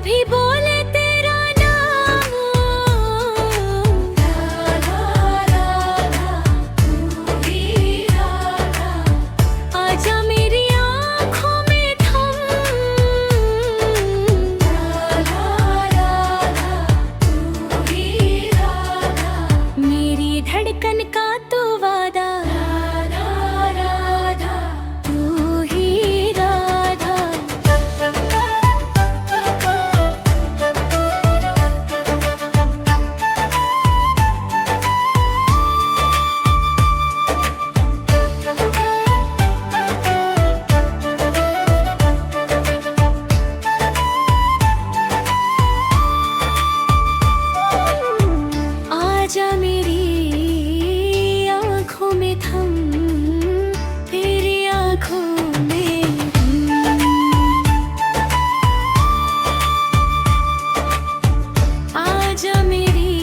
भी बोले तेरा नाम, राधा राधा तू ही राधा, आजा मेरी आँखों में थम, राधा राधा तू ही राधा, मेरी धड़कन का तू वादा, राधा राधा तू ही राधा। आजा मेरी आँखों में थम, तेरी आँखों में आजा मेरी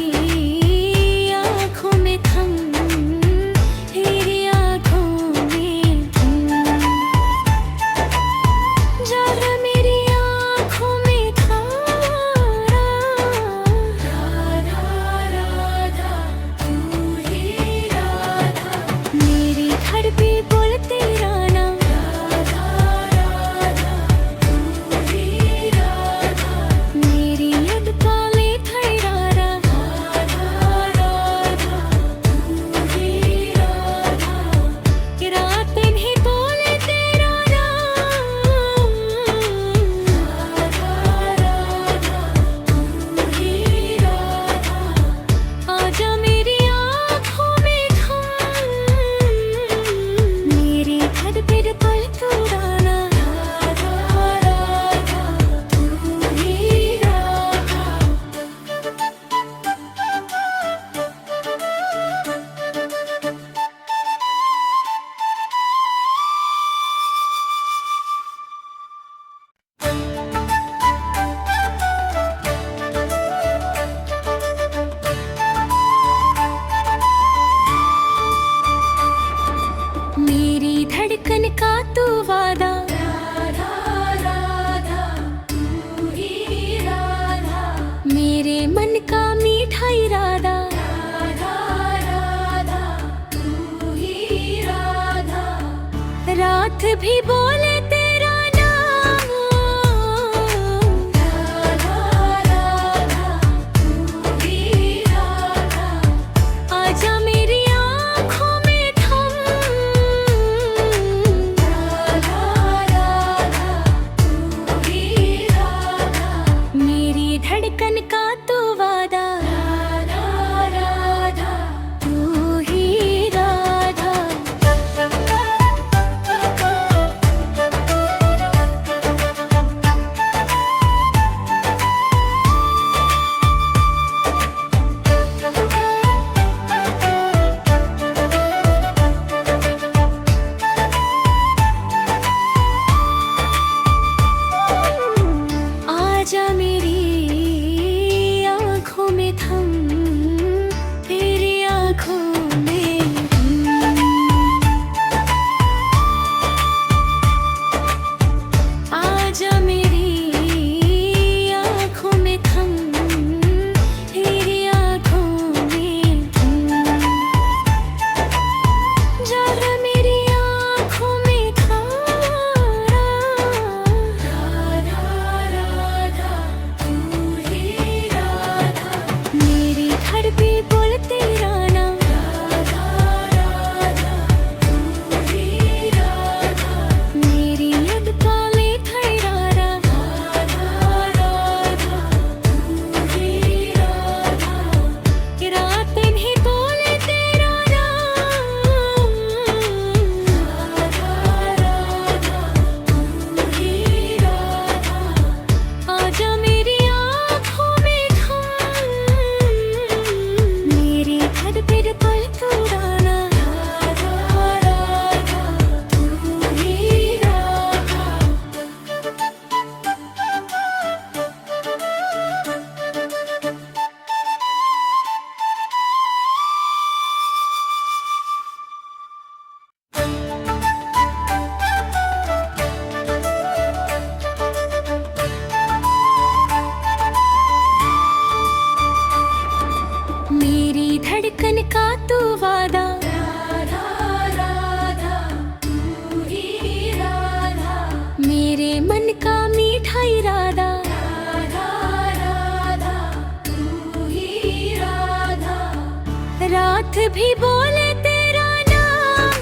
आँखों में थम, तेरी आँखों में जरा मेरी आँखों में थारा, राधा राधा तू ही राधा, मेरी घर पे बोल तेरा नाम, राधा राधा तू ही राधा, मेरी याद काले थैरारा, राधा राधा तू ही राधा, कि रात भी बोले तेरा नाम, राधा राधा तू ही राधा, आजा मेरी आँखों में थम, मेरे घर पर पल तू राना, राधा राधा तू ही राधा। मेरी धड़कन का तू वादा, राधा राधा तू ही राधा, मेरे मन का मीठा इरादा, राधा राधा तू ही राधा, रात भी बोले तेरा नाम, राधा राधा तू ही राधा, आजा मेरी आँखों में थम, राधा राधा तू ही राधा, मेरी धड़कन का तू वादा, राधा राधा तू ही राधा। रात भी बोले तेरा नाम,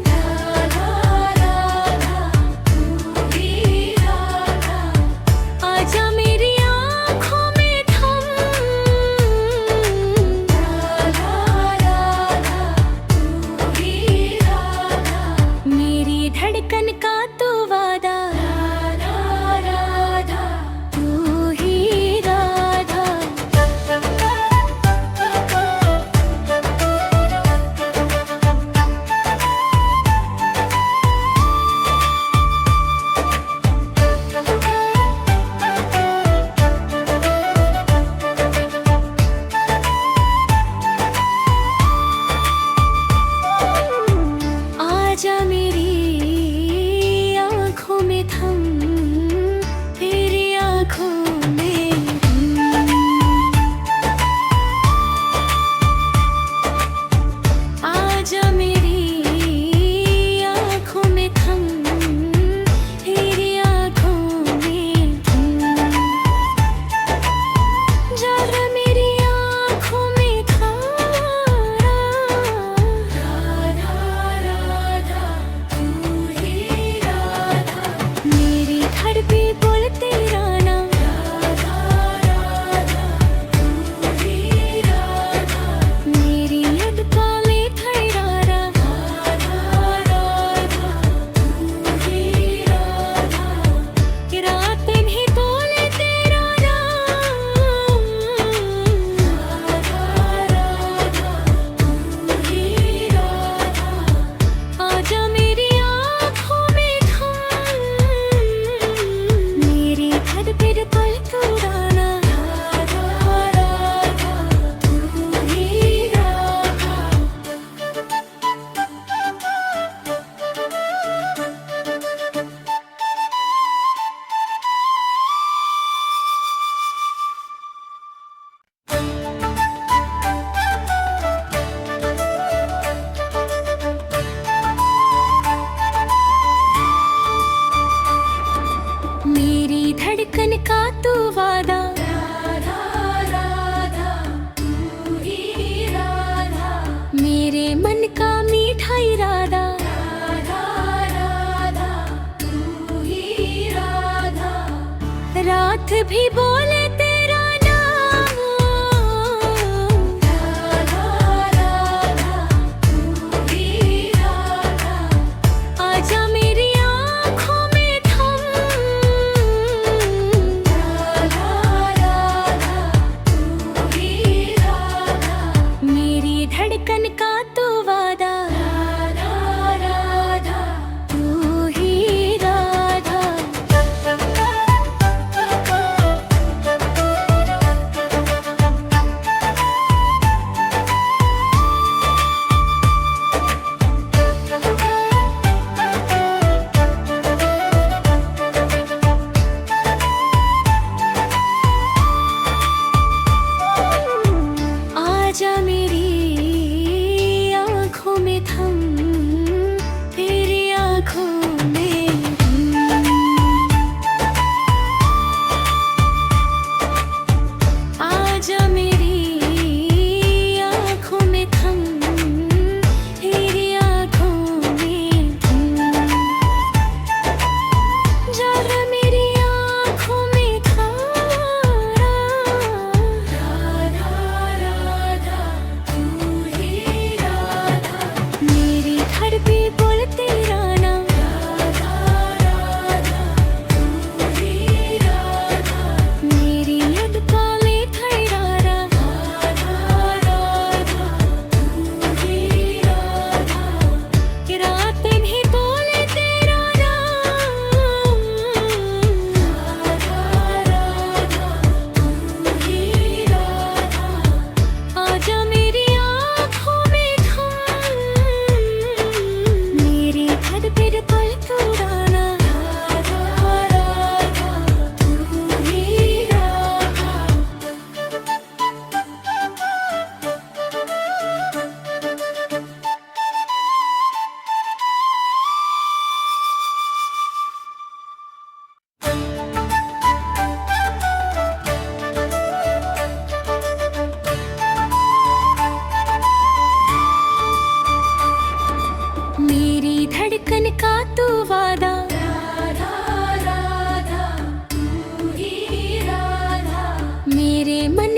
राधा राधा तू ही राधा। आजा मेरी आँखों में थम, राधा राधा तू ही राधा। मेरी धड़कन का तू वादा, राधा राधा तू ही राधा। आजा मेरी आँखों में थम, तेरी आँखों में हम। आजा मेरी आँखों में थम, तेरी आँखों में हम। जरा मेरी आँखों में खारा, राधा राधा तू ही राधा। मेरी घर पे बोल तेरा नाम, राधा राधा तू ही राधा। मेरी अदका में ठहरा, राधा राधा तू ही राधा। रात भी बोले तेरा नाम, राधा राधा तू ही राधा। आजा मेरी आँखों में थम, मेरी घर पर पल तू डाला, राधा राधा तू ही राधा। मेरी धड़कन का तू वादा, राधा राधा तू ही राधा। मेरे मन का मीठा इरादा, राधा राधा तू ही राधा। रात भी बोले तेरा नाम, राधा राधा तू ही राधा। आजा मेरी आँखों में थम, राधा राधा तू ही राधा। मेरी धड़कन का तू वादा, राधा राधा तू ही राधा।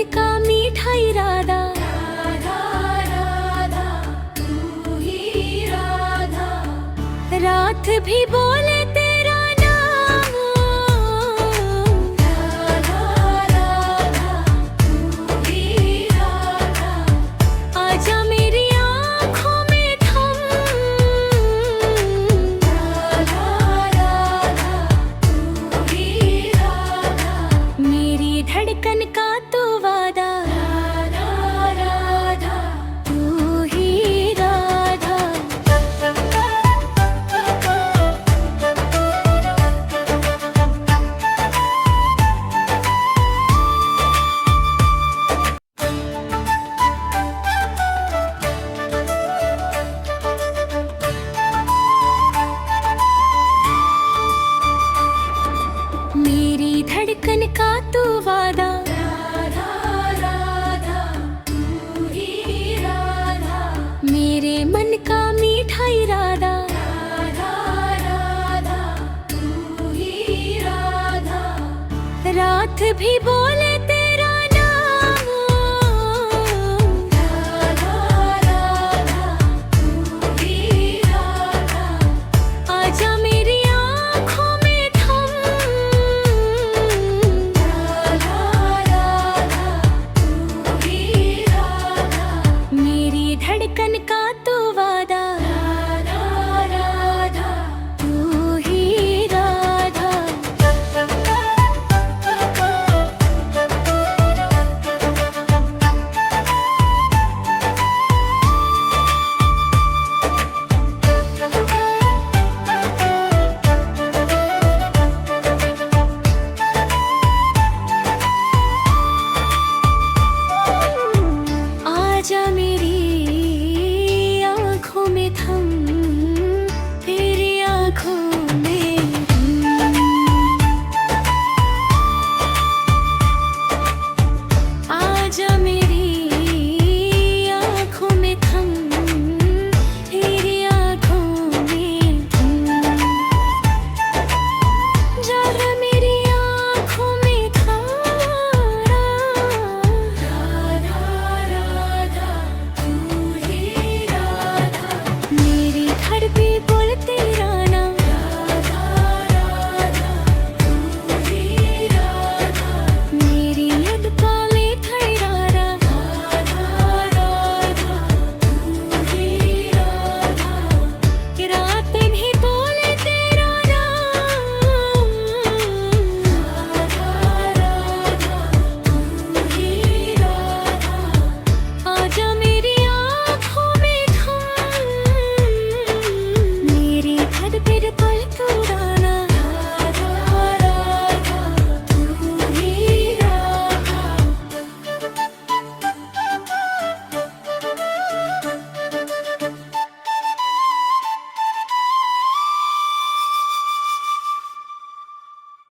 का मीठा इरादा, राधा राधा तू ही राधा। रात भी बोले तेरा नाम, राधा राधा तू ही राधा। आजा मेरी आँखों में थम, राधा राधा तू ही राधा। मेरी धड़कन का तू वादा, राधा राधा तू ही राधा। मेरी धड़कन का तू वादा, राधा राधा तू ही राधा। मेरे मन का मीठा इरादा, राधा राधा तू ही राधा। रात भी बोले